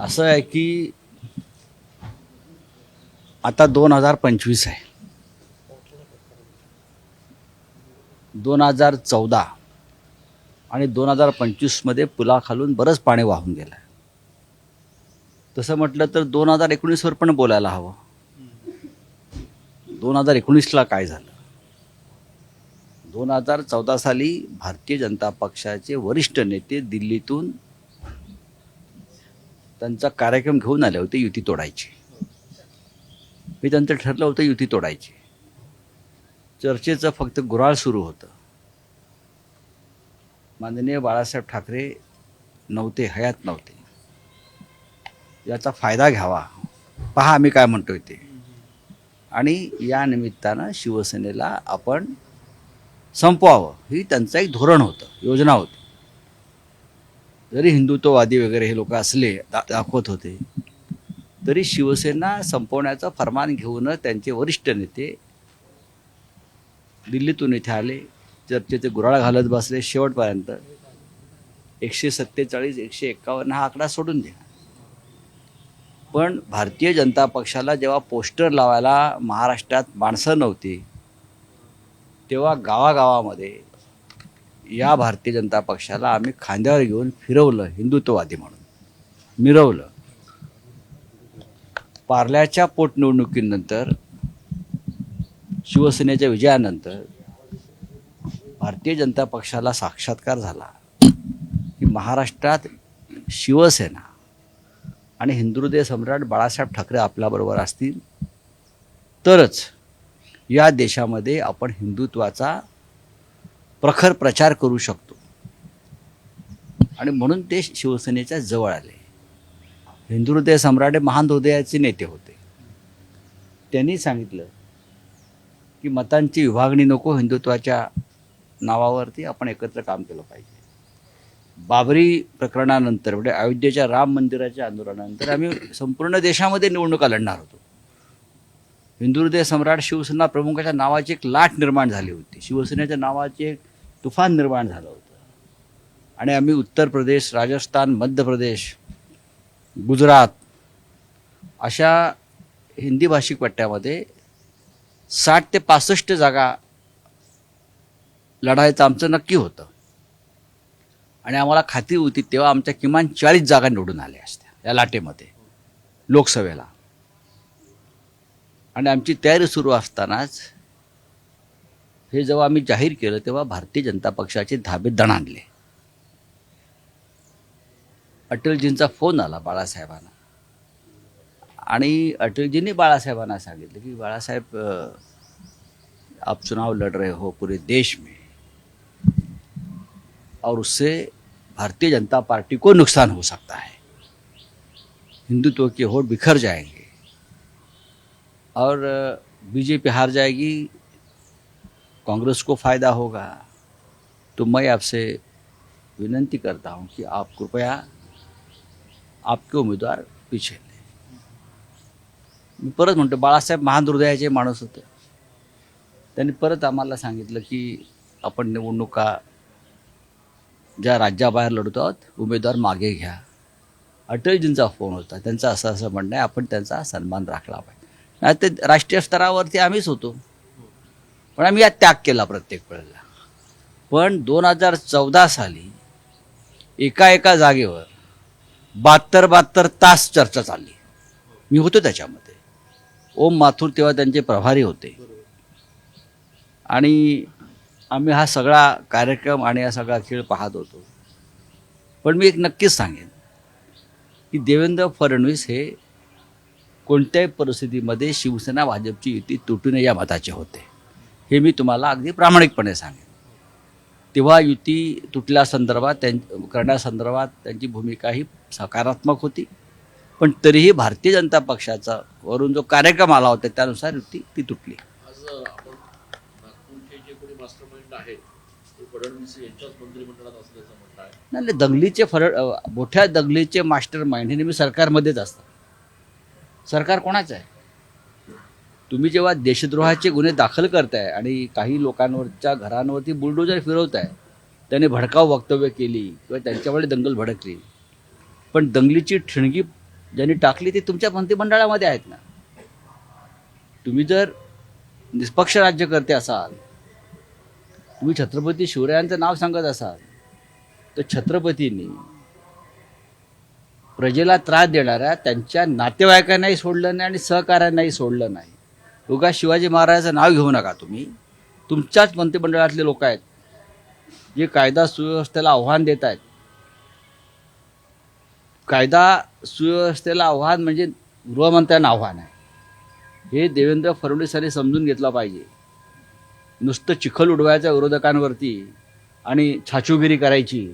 असं आहे की आता 2025 आहे. 2014 आणि 2025 मध्ये पुलाखालून बरंच पाणी वाहून गेलं. तसं म्हटलं तर 2019 वर पण बोलायला हवं. 2019ला काय झालं? 2014 साली भारतीय जनता पक्षाचे वरिष्ठ नेते दिल्लीतून त्यांचा कार्यक्रम घेऊन आले होते युती तोडायची. मी त्यांचं ठरलं होतं युती तोडायची. चर्चेचं फक्त गुऱ्हाळ सुरू होतं. माननीय बाळासाहेब ठाकरे नव्हते, हयात नव्हते. याचा फायदा घ्यावा, पहा आम्ही काय म्हणतोय ते. आणि या निमित्तानं शिवसेनेला आपण संपवावं ही त्यांचं एक धोरण होतं, योजना होती. जरी हिंदुत्ववादी वगैरे हे लोक असले दाखवत होते, तरी शिवसेना संपवण्याचं फरमान घेऊन त्यांचे वरिष्ठ नेते दिल्लीतून इथे आले. चर्चेचे गुऱ्हाळ घालत बसले. शेवटपर्यंत 147 151 हा आकडा सोडून द्या. पण भारतीय जनता पक्षाला जेव्हा पोस्टर लावायला महाराष्ट्रात माणसं नव्हती, तेव्हा गावागावामध्ये या भारतीय जनता पक्षाला आम्ही खांद्यावर घेऊन फिरवलं, हिंदुत्ववादी म्हणून मिरवलं. पार्ल्याच्या पोटनिवडणुकीनंतर, शिवसेनेच्या विजयानंतर भारतीय जनता पक्षाला साक्षात्कार झाला की महाराष्ट्रात शिवसेना आणि हिंदुहृदय सम्राट बाळासाहेब ठाकरे आपल्याबरोबर असतील तरच या देशामध्ये आपण हिंदुत्वाचा प्रखर प्रचार करू शकतो. आणि म्हणून ते शिवसेनेच्या जवळ आले. हिंदुहृदय सम्राट हे महान हृदयाचे नेते होते. त्यांनी सांगितलं की मतांची विभागणी नको, हिंदुत्वाच्या नावावरती आपण एकत्र काम केलं पाहिजे. बाबरी प्रकरणानंतर म्हणजे अयोध्येच्या राम मंदिराच्या आंदोलनानंतर आम्ही संपूर्ण देशामध्ये निवडणुका लढणार होतो. हिंदुहृदय सम्राट शिवसेना प्रमुखाच्या नावाची एक लाट निर्माण झाली होती. शिवसेनेच्या नावाचे एक तुफान निर्माण झालं होतं. आणि आम्ही उत्तर प्रदेश, राजस्थान, मध्य प्रदेश, गुजरात अशा हिंदी भाषिक पट्ट्यामध्ये 60 ते 65 जागा लढायचं आमचं नक्की होतं. आणि आम्हाला खात्री होती तेव्हा आमच्या किमान 40 जागा निवडून आल्या असत्या या लाटेमध्ये लोकसभेला. आणि आमची तयारी सुरू असतानाच हे जेव्हा आम्ही जाहीर केलं तेव्हा भारतीय जनता पक्षाचे धाबे दणाणले. अटलजींचा फोन आला बाळासाहेबांना आणि अटलजींनी बाळासाहेबांना सांगितलं की बाळासाहेब, आप चुनाव लड़ रहे हो पूरे देश में और उससे भारतीय जनता पार्टी को नुकसान हो सकता है. हिंदुत्व के वोट बिखर जाएंगे और बीजेपी हार जाएगी, कांग्रेस को फ़ायदा होगा. तो मैं आपसे विनंती करता हूं कि आप कृपया आपके उमेदवार पीछे लें. मी परत म्हणतो, बाळासाहेब महान हृदयाचे माणूस होते. त्यांनी परत आम्हाला सांगितलं की आपण निवडणुका ज्या राज्याबाहेर लढतो आहोत, उमेदवार मागे घ्या. अटलजींचा फोन होता. त्यांचं असं म्हणणं आहे, आपण त्यांचा सन्मान राखला पाहिजे. नाही ते राष्ट्रीय स्तरावरती आम्हीच होतो, पण आम्ही यात त्याग केला प्रत्येक वेळेला. पण 2014 साली एका जागेवर 72 तास चर्चा चालली. मी होतो त्याच्यामध्ये. ओम माथुर तेव्हा त्यांचे प्रभारी होते. आणि आम्ही हा सगळा कार्यक्रम आणि हा सगळा खेळ पाहत होतो. पण मी एक नक्कीच सांगेन की देवेंद्र फडणवीस हे कोणत्याही परिस्थितीमध्ये शिवसेना भाजपची युती तुटू नये या मताचे होते. हे मी तुम्हाला अगदी प्रामाणिकपणे सांगेन. तेव्हा युती तुटल्यासंदर्भात करण्यासंदर्भात त्यांची भूमिका ही सकारात्मक होती. पण तरीही भारतीय जनता पक्षाचा वरून जो कार्यक्रम आला होता त्यानुसार युती ती तुटली. नाही, दंगलीचे मोठ्या दंगलीचे मास्टर माइंड हे नेहमी सरकारमध्येच असतात. सरकार कोणाचं आहे? तुम्ही जेव्हा देशद्रोहाचे गुन्हे दाखल करताय आणि काही लोकांवरच्या घरांवरती बुलडोजर फिरवताय, त्याने भडकाऊ वक्तव्य केली किंवा त्यांच्यामुळे दंगल भडकली, पण दंगलीची ठिणगी ज्यांनी टाकली ते तुमच्या मंत्रिमंडळामध्ये आहेत ना. तुम्ही जर निष्पक्ष राज्यकर्ते असाल, तुम्ही छत्रपती शिवरायांचं नाव सांगत असाल, तर छत्रपतींनी प्रजेला त्रास देणाऱ्या त्यांच्या नातेवाईकांनाही सोडलं नाही आणि सहकाऱ्यांनाही सोडलं नाही. उगा शिवाजी महाराजांचं नाव घेऊ नका तुम्ही. तुमच्याच मंत्रिमंडळातले लोक आहेत जे कायदा सुव्यवस्थेला आव्हान देत आहेत. कायदा सुव्यवस्थेला आव्हान म्हणजे गृहमंत्र्यांना आव्हान आहे. हे देवेंद्र फडणवीसांनी समजून घेतलं पाहिजे. नुसतं चिखल उडवायच्या विरोधकांवरती आणि छाछूगिरी करायची.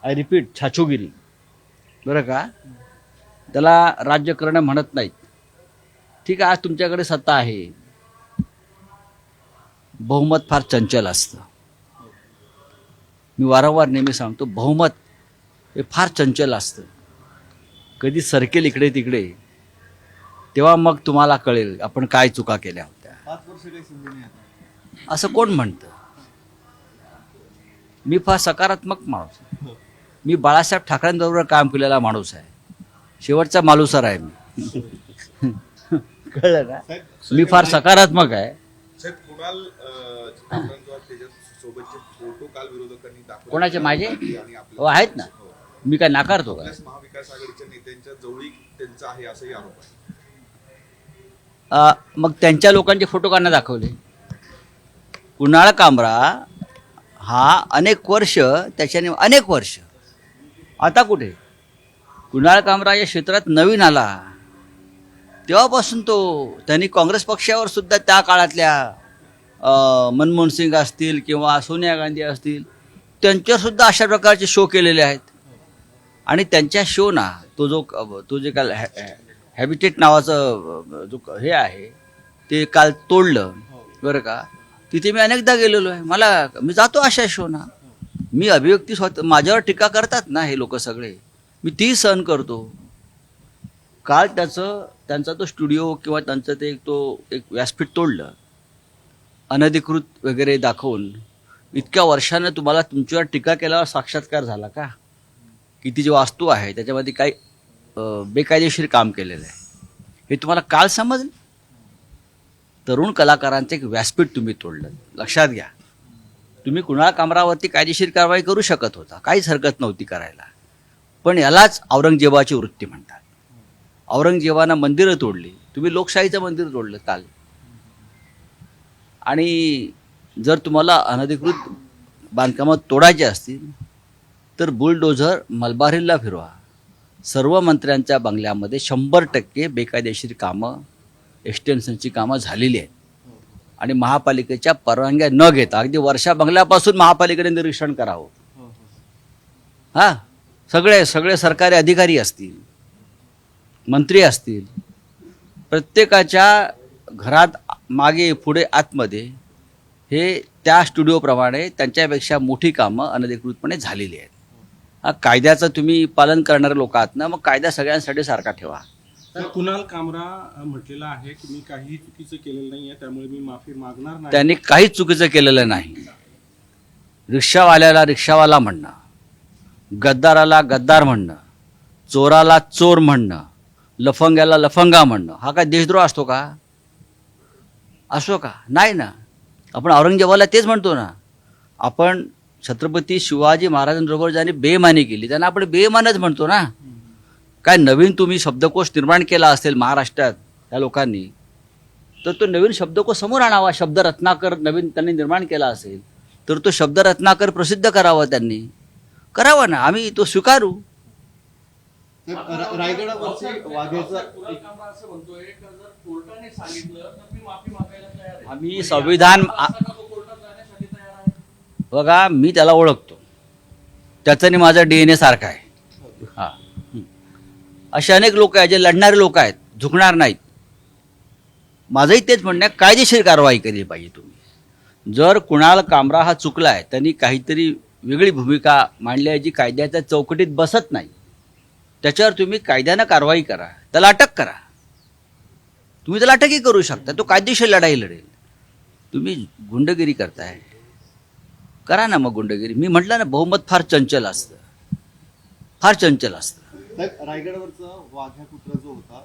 आय रिपीट, छाछूगिरी, बरं का, त्याला राज्य करणं म्हणत नाहीत. ठीक आहे, आज तुमच्याकडे सत्ता आहे. बहुमत फार चंचल असतं. मी वारंवार नेहमी सांगतो, बहुमत हे फार चंचल असतं. कधी सरकेल इकडे तिकडे, तेव्हा मग तुम्हाला कळेल आपण काय चुका केल्या होत्या. 5 वर्ष काही संधी नाही आता. असं कोण म्हणतं? मी फार सकारात्मक माणूस आहे. मी बाळासाहेब ठाकरेंबरोबर काम केलेला माणूस आहे. शेवटचा मालुसर आहे मी. कळलं ना? मी फार सकारात्मक आहे. साहेब, कुणाल चित्रपटांचा त्याच्या सोबतचे फोटो काल विरोधकांनी दाखवले. कोणाचे? माझे? आणि आपले- हो, आहेत ना. मी काय नाकारतो का? काँग्रेस महाविकास आघाडीच्या नेत्यांच्या जवळी त्यांचा आहे असाही आरोप आहे. मग त्यांच्या लोकांचे फोटो काढणं दाखवले. कुणाल कामरा हा अनेक वर्ष, त्याच्याने अनेक वर्ष, आता कुठे? कुणाल कामरा या क्षेत्रात नवीन आला तेव्हापासून त्यांनी काँग्रेस पक्षावर सुद्धा त्या काळातल्या मनमोहन सिंग असतील किंवा सोनिया गांधी असतील, त्यांच्यावर सुद्धा अशा प्रकारचे शो केलेले आहेत. आणि त्यांच्या शो ना तो जे काल हॅबिटेट नावाचं जो हे आहे ते काल तोडलं, बरं का. तिथे मी अनेकदा गेलेलो आहे. मी जातो अशा शो ना. मी अभिव्यक्ती स्वतः, माझ्यावर टीका करतात ना हे लोक सगळे, मी ती सहन करतो. काल त्यांचा तो स्टुडिओ किंवा त्यांचं ते एक व्यासपीठ तोडलं, अनधिकृत वगैरे दाखवून. इतक्या वर्षानं तुम्हाला तुमच्यावर टीका केल्यावर साक्षात्कार झाला का? किती जी वास्तू आहे त्याच्यामध्ये काही बेकायदेशीर काम केलेलं आहे हे तुम्हाला काल समजलं? तरुण कलाकारांचं एक व्यासपीठ तुम्ही तोडलं. लक्षात घ्या, तुम्ही कुणाल कामरावरती कायदेशीर कारवाई करू शकत होता, काहीच हरकत नव्हती करायला. पण यालाच औरंगजेबाची वृत्ती म्हणतात. औरंगजेबानं मंदिरं तोडली, तुम्ही लोकशाहीचं मंदिर तोडलं काल. आणि जर तुम्हाला अनधिकृत बांधकामं तोडायची असतील तर बुलडोझर मलबार हिलला फिरवा. सर्व मंत्र्यांच्या बंगल्यामध्ये 100% बेकायदेशीर कामं, एक्सटेन्शनची कामं झालेली आहेत. आणि महापालिकेच्या परवानग्या न घेता अगदी वर्षा बंगल्यापासून महापालिकेने निरीक्षण करावं. हां, सगळे सरकारी अधिकारी असतील, मंत्री असतील, प्रत्येकाच्या घरात मागे पुढे आतमध्ये हे त्या स्टुडिओप्रमाणे त्यांच्यापेक्षा मोठी कामं अनधिकृतपणे झालेली आहेत. कायद्याचं तुम्ही पालन करणारे लोक आहात ना, मग कायदा सगळ्यांसाठी सारखा ठेवा. तर कुणाल कामरा म्हटलेला आहे की मी काही चुकीचं केलेलं नाही आहे, त्यामुळे मी माफी मागणार नाही. त्यांनी काहीच चुकीचं केलेलं नाही. रिक्षावाल्याला रिक्षावाला म्हणणं, गद्दाराला गद्दार म्हणणं, चोराला चोर म्हणणं, लफंग्याला लफंगा म्हणणं, हा काय देशद्रोह असतो का? असो का? नाही ना. आपण औरंगजेबाला तेच म्हणतो ना. आपण छत्रपती शिवाजी महाराजांबरोबर ज्यांनी बेईमानी केली त्यांना आपण बेईमानच म्हणतो ना. काय नवीन तुम्ही शब्दकोश निर्माण केला असेल महाराष्ट्रात त्या लोकांनी, तर तो नवीन शब्दकोश समोर आणावा. शब्द रत्नाकर नवीन त्यांनी निर्माण केला असेल तर तो शब्द रत्नाकर प्रसिद्ध करावा. त्यांनी करावा ना, आम्ही तो स्वीकारू. रायगडावरची वाघेचा आम्ही संविधान, बघा मी त्याला ओळखतो, त्याचं आणि माझा DNA सारखा आहे. हां, असे अनेक लोक आहेत जे लढणारे लोक आहेत, झुकणार नाहीत. माझंही तेच म्हणणं आहे, कायदेशीर कारवाई केली पाहिजे तुम्ही. जर कुणाल कामरा हा चुकला आहे, त्यांनी काहीतरी वेगळी भूमिका मांडली आहे जी कायद्याच्या चौकटीत बसत नाही, त्याच्यावर तुम्ही कायद्यानं कारवाई करा, त्याला अटक करा. तुम्ही त्याला अटकही करू शकता, तो कायदेशीर लढाई लढेल. तुम्ही गुंडगिरी करताय, करा ना मग गुंडगिरी. मी म्हटलं ना, बहुमत फार चंचल असतं, फार चंचल असतं. साहेब, रायगडावरचा वाघ्या कुत्रा जो होता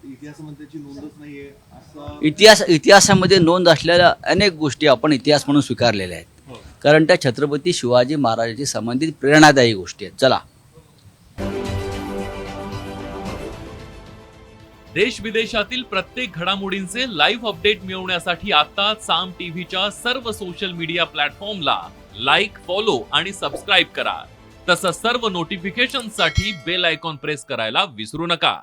इतिहासामध्ये त्याची नोंदच नाहीये असा इतिहासामध्ये नोंद असलेल्या अनेक गोष्टी आपण इतिहास म्हणून स्वीकारलेल्या आहेत, कारण त्या छत्रपती शिवाजी महाराजांशी संबंधित प्रेरणादायी गोष्टी आहेत. चला. देश विदेशातील प्रत्येक घडामोडींचे लाईव्ह अपडेट मिळवण्यासाठी आता साम टीव्हीच्या सर्व सोशल मीडिया प्लॅटफॉर्मला लाईक, फॉलो आणि सबस्क्राईब करा. तसंच सर्व नोटिफिकेशनसाठी बेल आयकॉन प्रेस करायला विसरू नका.